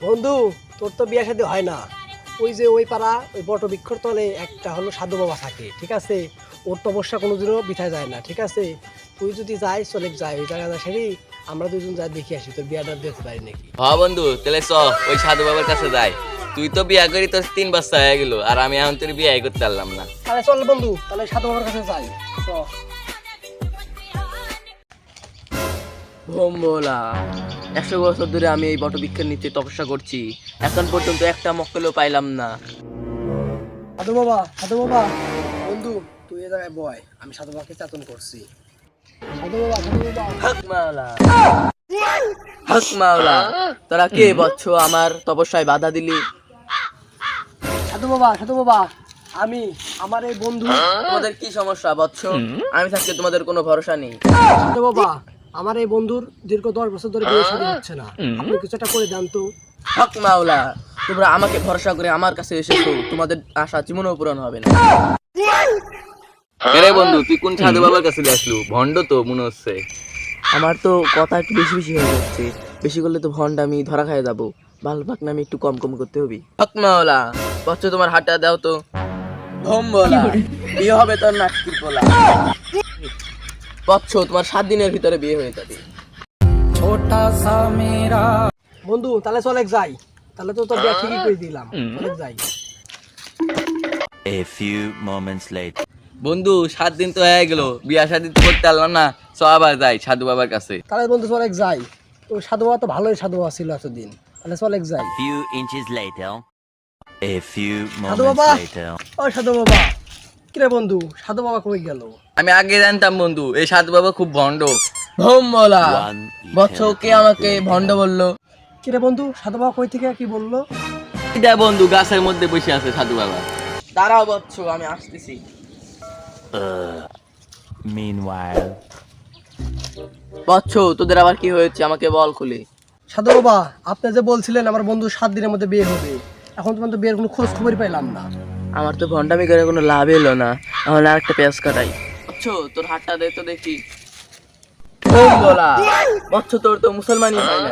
বন্ধু, তোর তো বিয়ে শাদী হয় না। ওই যে ওই পাড়া ওই বটবৃক্ষর তলে একটা হলো সাধু বাবা থাকে, ঠিক আছে? ওর তপস্যা কোনোদিনও বৃথায় যায় না, ঠিক আছে? তুই যদি যাই চলে যাই ওই জায়গাটা সেরি, আমরা দুজন যাই দেখে আসি তোর বিয়েটা দিতে পারি নাকি। হ্যাঁ বন্ধু, তাহলে চ ওই সাধু বাবার কাছে যাই। তুই তো বিয়া করি তোর 3 বছর হয়ে গেল, আর আমি এখন তোর বিয়ে করতে পারলাম না। তাহলে চল বন্ধু, তাহলে সাধু বাবার কাছে যাই। চ। ভোমলা 100 বছর ধরে আমি এই বটবৃক্ষের নিচে তপস্যা করছি, এখন পর্যন্ত একটা মক্কেলও পাইলাম না। সাধু বাবা, সাধু বাবা, বন্ধু তুই এ জায়গায় বয়, আমি সাধু বাবাকে চেতন করছি। সাধু বাবা, সাধু বাবা। হক মাওলা, হক মাওলা, তোরা কে বচ্চ আমার তপস্যায় বাধা দিলি? সাধু বাবা, সাধু বাবা, আমি আমার এই বন্ধু। তোমাদের কি সমস্যা বচ্চ? আমি থাকতে তোমাদের কোনো ভরসা নেই। সাধু বাবা, আমার এই বন্ধুর দীর্ঘ 10 বছর ধরে বিয়ে শাদী হচ্ছে না, আপনি কিছু একটা করে দেন তো। হক মাওলা, তোমরা আমাকে ভরসা করে আমার কাছে এসেছো, তোমাদের আশা জীবনেও পূরণ হবে না। রে বন্ধু, তুই কোন সাধু বাবার কাছে আসলু? ভণ্ড তো মনে হচ্ছে। আমার তো কথা একটু বেশি বেশি হয়ে যাচ্ছে, বেশি করলে তো ভন্ড আমি ধরা খাই যাবো। ভালো পাক না, আমি একটু কম কম করতে হবে। হক মাওলা, বচ্চ তোমার হাতটা দাও তো। ভোম বলা, বিয়ে হবে তোর নাটকির বলা। বচ্চ তোমার 7 দিনের ভিতরে বিয়ে হয়ে যাবে। বন্ধু তাহলে চলে যাই, তাহলে তো তোর বিয়ে ঠিকই করে দিলাম, চলে যাই। A few moments later. বন্ধু 7 দিন তো হয়ে গেল, বিয়া শাদী তো করতে পারলাম না। চ আবার যাই সাধু বাবার কাছে। তাহলে বন্ধু চলে যাই, তো সাধু বাবা তো ভালোই সাধু বাবা ছিল এতদিন, তাহলে চলে যাই। Few inches later. A few সাধু moments বাবা, later. ও সাধু বাবা, কিরে বন্ধু সাধু বাবা কই গেল? আমি আগে জানতাম বন্ধু এই সাধু বাবা খুব ভণ্ড। ভোম বলা, One বচ্চ কে আমাকে ভন্ড বললো? কিরে বন্ধু সাধু বাবা কই থেকে কি বললো? এটা বন্ধু গাছের মধ্যে বসে আছে সাধু বাবা। দাঁড়াও বচ্চ, আমি আসতেছি। Meanwhile. বচ্চ তোদের আবার কি হয়েছে আমাকে বল খুলে। সাধু বাবা, আপনি যে বলছিলেন আমার বন্ধু 7 দিনের মধ্যে বিয়ে হবে, এখন তোমার তো বিয়ের কোনো খোঁজ খবরই পাইলাম না। আমার তো ভন্ডামি করে কোনো লাভ এলো না, এখন আর একটা পেঁয়াজ কাটাই। বচ্চ তোর হাতটা দে তো দেখি। ভোম বলা, বচ্চ তোর তো মুসলমানই হয় না।